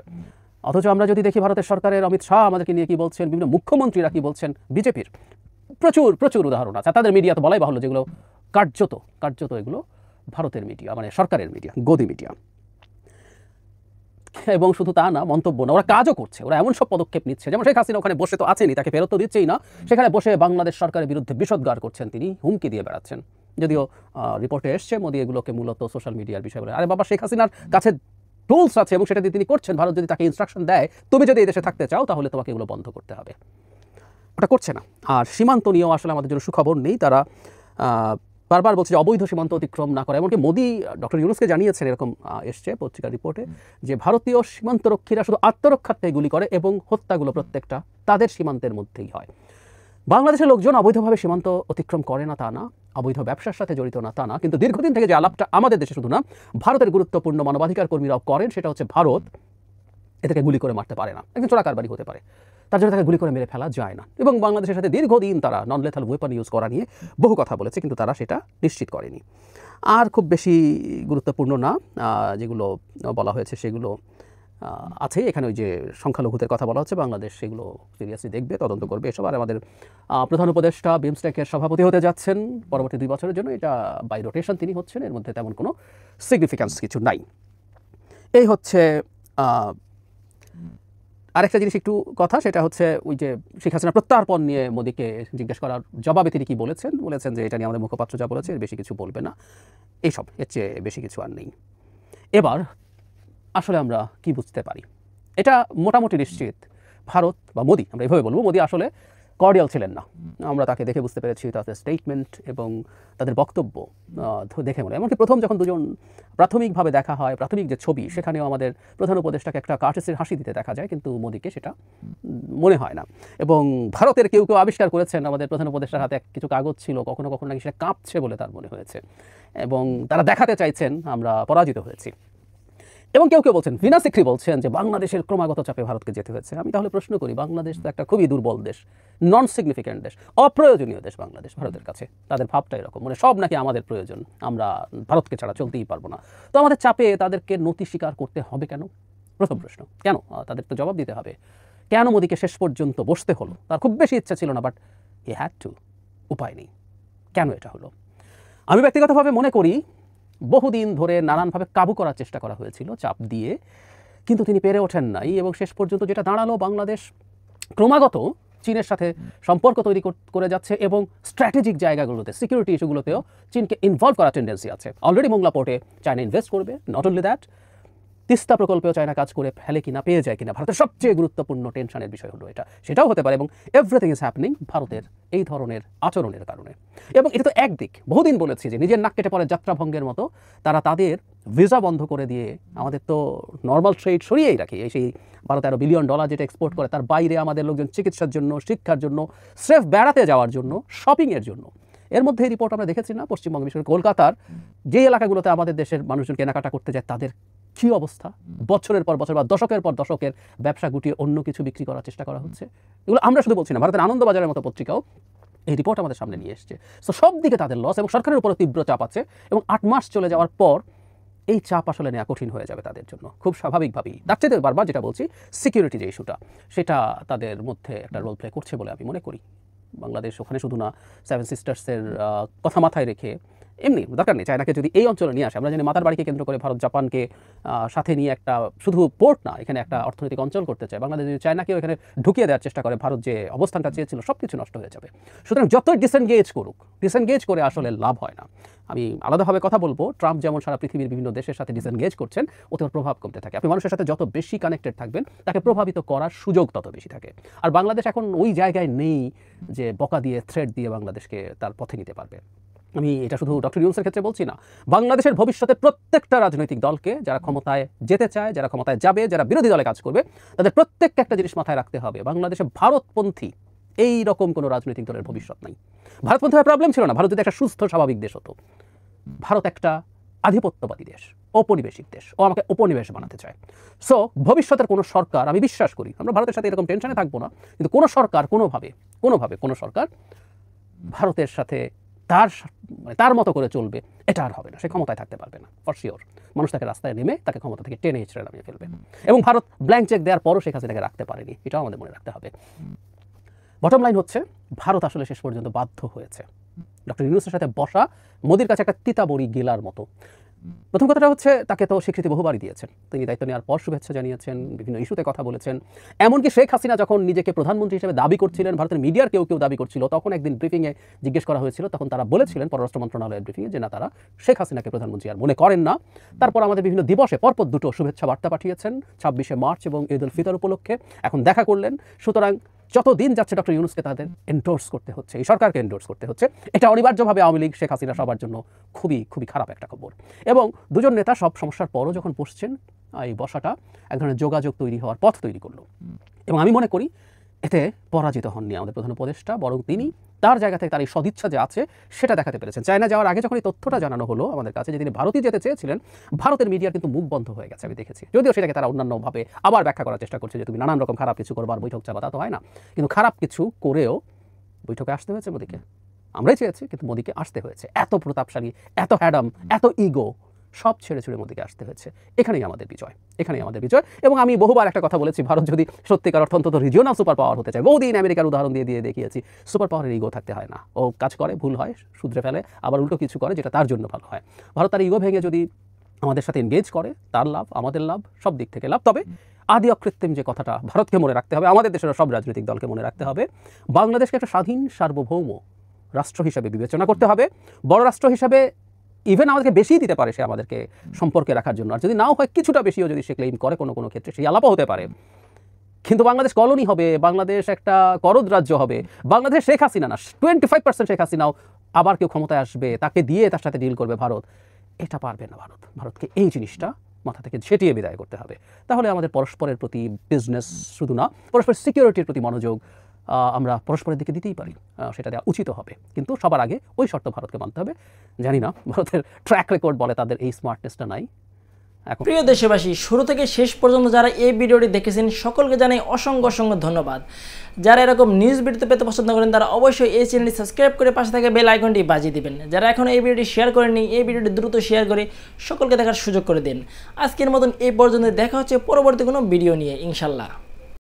অথচ আমরা যদি দেখি ভারতের সরকারের অমিত শাহ আমাদেরকে নিয়ে কি বলছেন, বিভিন্ন মুখ্যমন্ত্রীরা কি বলছেন, বিজেপির প্রচুর প্রচুর উদাহরণ আছে। তাদের মিডিয়া তো বলাই বাহুল্য, যেগুলো কার্যত এগুলো ভারতের মিডিয়া, মানে সরকারের মিডিয়া, গদি মিডিয়া। এবং শুধু তা না, মন্তব্য না, ওরা কাজও করছে, ওরা এমন সব পদক্ষেপ নিচ্ছে, যেমন শেখ হাসিনা ওখানে বসে তো আছেনই, তাকে ফেরত তো দিচ্ছেই না, সেখানে বসে বাংলাদেশ সরকারের বিরুদ্ধে বিষোদ্গার করছেন, তিনি হুমকি দিয়ে বেড়াচ্ছেন। যদিও রিপোর্টে এসছে মোদি এগুলোকে মূলত সোশ্যাল মিডিয়ার বিষয় বলে। আরে বাবা, শেখ হাসিনার কাছে টুলস আছে এবং সেটা দিয়ে তিনি করছেন। ভারত যদি তাকে ইনস্ট্রাকশন দেয়, তুমি যদি এই দেশে থাকতে চাও তাহলে তোমাকে এগুলো বন্ধ করতে হবে, ওটা করছে না। আর সীমান্ত নিয়েও আসলে আমাদের জন্য সুখবর নেই। তারা বারবার বলছে যে অবৈধ সীমান্ত অতিক্রম না করে। এমনকি মোদি ডক্টর ইউনূসকে জানিয়েছেন, এরকম এসছে পত্রিকার রিপোর্টে, যে ভারতীয় সীমান্তরক্ষীরা শুধু আত্মরক্ষার্থে গুলি করে এবং হত্যাগুলো প্রত্যেকটা তাদের সীমান্তের মধ্যেই হয়। বাংলাদেশের লোকজন অবৈধভাবে সীমান্ত অতিক্রম করে না তা না, অবৈধ ব্যবসার সাথে জড়িত না তা না, কিন্তু দীর্ঘদিন থেকে যে আলাপটা আমাদের দেশে শুধু না, ভারতের গুরুত্বপূর্ণ মানবাধিকার কর্মীরাও করেন, সেটা হচ্ছে ভারত এদেরকে গুলি করে মারতে পারে না। একজন চোরাকারবারি হতে পারে, তার জন্য তাকে গুলি করে মেরে ফেলা যায় না। এবং বাংলাদেশের সাথে দীর্ঘদিন তারা নন লেথাল ওয়েপন ইউজ করা নিয়ে বহু কথা বলেছে, কিন্তু তারা সেটা নিশ্চিত করেনি। আর খুব বেশি গুরুত্বপূর্ণ না যেগুলো বলা হয়েছে সেগুলো আছে এখানে। ওই যে সংখ্যালঘুদের কথা বলা হচ্ছে, বাংলাদেশ সেগুলো সিরিয়াসলি দেখবে, তদন্ত করবে এসব। আর আমাদের প্রধান উপদেষ্টা বিমস্টেকের সভাপতি হতে যাচ্ছেন পরবর্তী 2 বছরের জন্য, এটা বাই রোটেশন তিনি হচ্ছেন, এর মধ্যে তেমন কোনো সিগনিফিক্যান্স কিছু নাই। এই হচ্ছে আরেকটা জিনিস একটু কথা, সেটা হচ্ছে ওই যে শেখ হাসিনা প্রত্যার্পণ নিয়ে মোদিকে জিজ্ঞেস করার জবাবে তিনি কি বলেছেন যে এটা নিয়ে আমাদের মুখপাত্র যা বলেছে এর বেশি কিছু বলবে না, এইসব, এর চেয়ে বেশি কিছু আর নেই। এবার আসলে আমরা কি বুঝতে পারি, এটা মোটামুটি নিশ্চিত ভারত বা মোদি, আমরা এভাবে বলবো, মোদি আসলে কর্ডিয়াল ছিলেন না। আমরা তাকে দেখে বুঝতে পেরেছি, তাদের স্টেটমেন্ট এবং তাদের বক্তব্য দেখে মনে। এমনকি প্রথম যখন দুজন প্রাথমিকভাবে দেখা হয়, প্রাথমিক যে ছবি, সেখানেও আমাদের প্রধান উপদেষ্টাকে একটা কার্টেসির হাসি দিতে দেখা যায়, কিন্তু মোদিকে সেটা মনে হয় না। এবং ভারতের কেউ কেউ আবিষ্কার করেছেন, আমাদের প্রধান উপদেষ্টার হাতে কিছু কাগজ ছিল, কখনো কখনো নাকি সেটা কাঁপছে বলে তার মনে হয়েছে, এবং তারা দেখাতে চাইছেন আমরা পরাজিত হয়েছি। এবং কেউ কেউ বলছেন, ভিনা সিকরি বলছেন যে বাংলাদেশের ক্রমাগত চাপে ভারতকে যেতে হয়েছে। আমি তাহলে প্রশ্ন করি, বাংলাদেশ তো একটা খুবই দুর্বল দেশ, নন সিগনিফিক্যান্ট দেশ, অপ্রয়োজনীয় দেশ বাংলাদেশ ভারতের কাছে। তাদের ভাবটা এরকম, মানে সব নাকি আমাদের প্রয়োজন, আমরা ভারতকে ছাড়া চলতেই পারবো না। তো আমাদের চাপে তাদেরকে নতি স্বীকার করতে হবে কেন? প্রথম প্রশ্ন, কেন? তাদের তো জবাব দিতে হবে, কেন মোদিকে শেষ পর্যন্ত বসতে হলো? তার খুব বেশি ইচ্ছা ছিল না, বাট হি হ্যাড টু, উপায় নেই। কেন এটা হলো? আমি ব্যক্তিগতভাবে মনে করি বহুদিন ধরে নানানভাবে কাবু করার চেষ্টা করা হয়েছিল চাপ দিয়ে, কিন্তু তিনি পেরে ওঠেন নাই। এবং শেষ পর্যন্ত যেটা দাঁড়ালো, বাংলাদেশ ক্রমাগত চীনের সাথে সম্পর্ক তৈরি করে যাচ্ছে এবং স্ট্র্যাটেজিক জায়গাগুলোতে, সিকিউরিটি ইস্যুগুলোতেও চীনকে ইনভলভ করার টেন্ডেন্সি আছে। অলরেডি মোংলা পোর্টে চায়না ইনভেস্ট করবে। নট অনলি দ্যাট, তিস্তা প্রকল্পেও চায়না কাজ করে ফেলে কিনা, পেয়ে যায় কিনা, ভারতের সবচেয়ে গুরুত্বপূর্ণ টেনশনের বিষয় হলো এটা। সেটাও হতে পারে, এবং এভরিথিং ইজ হ্যাপনিং ভারতের এই ধরনের আচরণের কারণে। এবং এটা তো একদিক, বহুদিন বলেছি যে নিজের নাক কেটে পরে যাত্রাভঙ্গের মতো তারা তাদের ভিসা বন্ধ করে দিয়ে, আমাদের তো নর্মাল ট্রেড সরিয়েই রাখি, এই সেই $12-13 বিলিয়ন যেটা এক্সপোর্ট করে, তার বাইরে আমাদের লোকজন চিকিৎসার জন্য, শিক্ষার জন্য, স্রেফ বেড়াতে যাওয়ার জন্য, শপিংয়ের জন্য। এর মধ্যে এই রিপোর্ট আমরা দেখেছি না, পশ্চিমবঙ্গ, বিশেষ করে কলকাতার যে এলাকাগুলোতে আমাদের দেশের মানুষজন কেনাকাটা করতে যায়, তাদের কী অবস্থা? বছরের পর বছর বা দশকের পর দশকের ব্যবসা গুটিয়ে অন্য কিছু বিক্রি করার চেষ্টা করা হচ্ছে। এগুলো আমরা শুধু বলছি না, ভারতের আনন্দবাজারের মতো পত্রিকাও এই রিপোর্ট আমাদের সামনে নিয়ে এসছে। সো সব দিকে তাদের লস, এবং সরকারের উপরে তীব্র চাপ আছে, এবং 8 মাস চলে যাওয়ার পর এই চাপ আসলে নেওয়া কঠিন হয়ে যাবে তাদের জন্য, খুব স্বাভাবিকভাবেই। তার চেয়ে বারবার যেটা বলছি, সিকিউরিটি যে ইস্যুটা, সেটা তাদের মধ্যে একটা রোল প্লে করছে বলে আমি মনে করি। বাংলাদেশ ওখানে শুধু না, 7 সিস্টার্সের কথা মাথায় রেখে, এমনি দরকার নেই চায়নাকে যদি এই অঞ্চলে নিয়ে আসে। আমরা জানি মাতার বাড়িকে কেন্দ্র করে ভারত জাপানকে সাথে নিয়ে একটা শুধু পোর্ট না, এখানে একটা অর্থনৈতিক অঞ্চল করতে চায়। বাংলাদেশ যদি চায়নাকেও এখানে ঢুকিয়ে দেওয়ার চেষ্টা করে, ভারত যে অবস্থানটা চেয়েছিল সব কিছু নষ্ট হয়ে যাবে। সুতরাং যতই ডিসেনগেজ করুক, ডিসেনগেজ করে আসলে লাভ হয় না। আমি আলাদাভাবে কথা বলবো, ট্রাম্প যেমন সারা পৃথিবীর বিভিন্ন দেশের সাথে ডিসেনগেজ করছেন, ওতে ওর প্রভাব কমতে থাকে। আপনি মানুষের সাথে যত বেশি কানেক্টেড থাকবেন, তাকে প্রভাবিত করার সুযোগ তত বেশি থাকে। আর বাংলাদেশ এখন ওই জায়গায় নেই যে বকা দিয়ে, থ্রেড দিয়ে বাংলাদেশকে তার পথে নিতে পারবে। আমি এটা শুধু ডক্টর ইউনূসের ক্ষেত্রে বলছি না, বাংলাদেশের ভবিষ্যতের প্রত্যেকটা রাজনৈতিক দলকে, যারা ক্ষমতায় যেতে চায়, যারা ক্ষমতায় যাবে, যারা বিরোধী দলে কাজ করবে, তাদের প্রত্যেককে একটা জিনিস মাথায় রাখতে হবে, বাংলাদেশে ভারতপন্থী এই রকম কোনো রাজনৈতিক দলের ভবিষ্যৎ নাই। ভারতপন্থী হওয়ার প্রবলেম ছিল না, ভারত যদি একটা সুস্থ স্বাভাবিক দেশ হতো। ভারত একটা আধিপত্যবাদী দেশ, ঔপনিবেশিক দেশ, ও আমাকে উপনিবেশ বানাতে চায়। সো ভবিষ্যতের কোনো সরকার, আমি বিশ্বাস করি আমরা ভারতের সাথে এরকম টেনশনে থাকবো না, কিন্তু কোনো সরকার কোনো সরকার ভারতের সাথে তার মতো করে চলবে এটা আর হবে না, সে ক্ষমতায় থাকতে পারবে না ফর শিওর। মানুষ তাকে রাস্তায় নেমে তাকে ক্ষমতা থেকে টেনে হিচড়ে নামিয়ে ফেলবে। এবং ভারত ব্ল্যাঙ্ক চেক দেওয়ার পরও শেখ হাসিনাকে রাখতে পারেনি, এটাও আমাদের মনে রাখতে হবে। বটম লাইন হচ্ছে, ভারত আসলে শেষ পর্যন্ত বাধ্য হয়েছে ডক্টর ইউনূসের সাথে বসা মোদির কাছে একটা তিতা বড়ি গেলার মতো। প্রথম কথাটা হচ্ছে, তাকে তো স্বীকৃতি বহুবারই দিয়েছেন, তিনি দায়িত্ব নেওয়ার পর শুভেচ্ছা জানিয়েছেন, বিভিন্ন ইস্যুতে কথা বলেছেন। এমনকি শেখ হাসিনা যখন নিজেকে প্রধানমন্ত্রী হিসেবে দাবি করছিলেন, ভারতের মিডিয়ার কেউ দাবি করছিল, তখন একদিন ব্রিফিংয়ে জিজ্ঞেস করা হয়েছিল, তখন তারা বলেছিলেন পররাষ্ট্র মন্ত্রণালয়ের ব্রিফিংয়ে যে না, তারা শেখ হাসিনাকে প্রধানমন্ত্রী আর মনে করেন না। তারপর আমাদের বিভিন্ন দিবসে পরপর দুটো শুভেচ্ছা বার্তা পাঠিয়েছেন, 26শে মার্চ এবং ঈদ উল ফিতর উপলক্ষে, এখন দেখা করলেন। সুতরাং যত দিন যাচ্ছে ডক্টর ইউনূসকে তাদের এন্ডোর্স করতে হচ্ছে, এই সরকারকে এন্ডোর্স করতে হচ্ছে। এটা অনিবার্যভাবে আওয়ামী লীগ, শেখ হাসিনা সবার জন্য খুবই খুবই খারাপ একটা খবর। এবং দুজন নেতা সব সমস্যার পরও যখন বসছেন, এই বসাটা এক ধরনের যোগাযোগ তৈরি হওয়ার পথ তৈরি করলো। এবং আমি মনে করি এতে পরাজিত হননি আমাদের প্রধান উপদেষ্টা, বরং তিনি তার জায়গা থেকে তার এই সদিচ্ছা যে আছে সেটা দেখাতে পেরেছেন। চায়না যাওয়ার আগে যখন এই তথ্যটা জানানো হলো আমাদের কাছে যে তিনি ভারতই যেতে চেয়েছিলেন, ভারতের মিডিয়ার কিন্তু মুখ বন্ধ হয়ে গেছে, আমি দেখেছি। যদিও সেটাকে তারা অন্যান্যভাবে আবার ব্যাখ্যা করার চেষ্টা করছে যে তুমি নানান রকম খারাপ কিছু করবার বৈঠক চাবা, তা তো হয় না। কিন্তু খারাপ কিছু করেও বৈঠকে আসতে হয়েছে মোদিকে, আমরাই চেয়েছি কিন্তু মোদিকে আসতে হয়েছে। এত প্রতাপশালী, এত হ্যাডাম, এত ইগো সব ছেড়ে ছুড়ে মোদিকে আসতে হয়েছে। এখানেই আমাদের বিজয়, এখানেই আমাদের বিজয়। এবং আমি বহুবার একটা কথা বলেছি, ভারত যদি সত্যিকার অর্থ অন্তত রিজিওনাল সুপার পাওয়ার হতে চায়, বহুদিন আমেরিকার উদাহরণ দিয়ে দেখিয়েছি, সুপার পাওয়ারের ইগো থাকতে হয় না। ও কাজ করে, ভুল হয়, শুধরে ফেলে, আবার উল্টো কিছু করে যেটা তার জন্য ভালো হয়। ভারত তার ইগো ভেঙে যদি আমাদের সাথে এনগেজ করে, তার লাভ, আমাদের লাভ, সব দিক থেকে লাভ। তবে আদি অকৃত্রিম যে কথাটা ভারতকে মনে রাখতে হবে, আমাদের দেশের সব রাজনৈতিক দলকে মনে রাখতে হবে, বাংলাদেশকে একটা স্বাধীন সার্বভৌম রাষ্ট্র হিসাবে বিবেচনা করতে হবে। বড় রাষ্ট্র হিসাবে ইভেন আমাদেরকে বেশি দিতে পারে সে আমাদেরকে সম্পর্কে রাখার জন্য, আর যদি নাও হয় কিছুটা বেশিও যদি সে ক্লেম করে কোনো ক্ষেত্রে, সেই আলাপও হতে পারে। কিন্তু বাংলাদেশ কলোনি হবে, বাংলাদেশ একটা করদ রাজ্য হবে, বাংলাদেশ শেখ হাসিনা না, 25% শেখ হাসিনাও আবার কেউ ক্ষমতায় আসবে, তাকে দিয়ে তার সাথে ডিল করবে ভারত, এটা পারবে না ভারত। ভারতকে এই জিনিসটা মাথা থেকে ঝেঁটিয়ে বিদায় করতে হবে। তাহলে আমাদের পরস্পরের প্রতি বিজনেস শুধু না, পরস্পরের সিকিউরিটির প্রতি মনোযোগ আমরা পরস্পরের দিকে দিতেই পারি, সেটা দেওয়া উচিত হবে। কিন্তু সবার আগে ওই শর্ত ভারতকে মানতে হবে। জানি না ভারতের ট্র্যাক রেকর্ড বলে তাদের এই স্মার্টনেসটা নাই। প্রিয় দেশবাসী, শুরু থেকে শেষ পর্যন্ত যারা এই ভিডিওটি দেখেছেন সকলকে জানাই অসংখ্য ধন্যবাদ। যারা এরকম নিউজ ভিডিও পেতে পছন্দ করেন তারা অবশ্যই এই চ্যানেলটি সাবস্ক্রাইব করে পাশে থাকা বেল আইকনটি বাজিয়ে দিবেন। যারা এখন এই ভিডিওটি শেয়ার করেননি, এই ভিডিওটি দ্রুত শেয়ার করে সকলকে দেখার সুযোগ করে দিন। আজকের মতন এই পর্যন্ত, দেখা হচ্ছে পরবর্তী কোনো ভিডিও নিয়ে ইনশাল্লাহ।